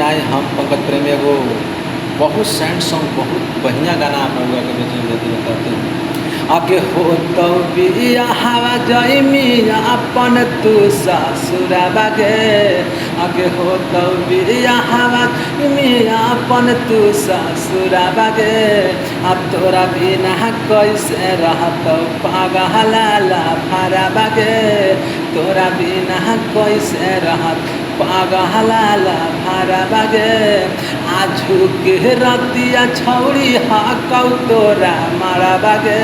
आई हम पंकज प्रेमी एगो बहुत सैड सॉन्ग बहुत बढ़िया गाना आप लोग के बीच में देते करते हैं। आगे हो तो बिया हवा जइमी अपन तू ससुरा बागे। आगे हो तो बिया हवा जइमी अपन तू ससुरा बागे। अब तोरा बिना कैसे रहत पागला भारा बागे। तोरा बिना कैसे रहत पागला भारा बागे। आजू के रतिया छौड़ी हाकौ तोरा मारा बागे।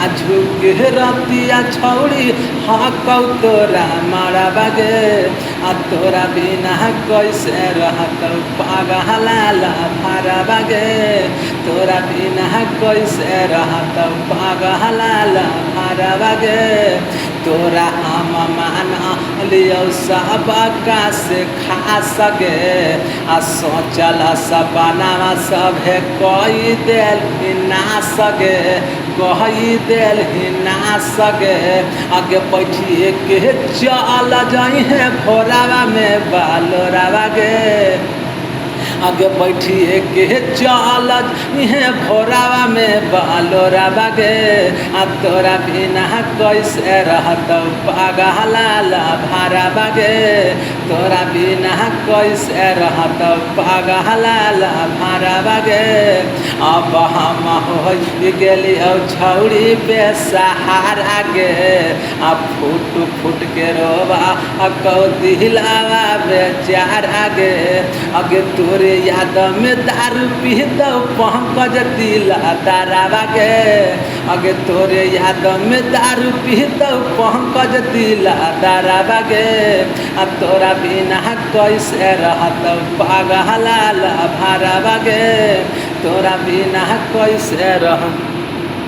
आजू के रतिया छौड़ी हाकौ तोरा मारा बागे। आ तोरा बिना कैसे रहत पागला भारा बागे। तोरा बिना कैसे रहत पागला भारा बागे। तोरा हम मान लियो सब का से खा सके। आ सोचल सपनावा सभे कई दिल ना सके। कही दिल ना सके। आगे बैठिए के चल जाई है भोरावा में बालोरावा गे। आगे बैठिए के चल है भोरावा में बालोरावा गे। आ तोरा बिना कैसे रहत पागला भारा बागे। तोरा बिना कैसे रहत पागला भारा बागे। अब हम हो गेली छौड़ी बेसहारा गे। आ फूट फूट के रोवा कौ दिलावा बेचारा गे। आगे तोरे याद में दारू पी दो पंकज दिला दारावा गे। आगे तोरे याद में दारू पी दो पंकज दिला दारावा गे। आ तोरा बिना कैसे रहत पागला भारा बागे। तोरा बिना कैसे रह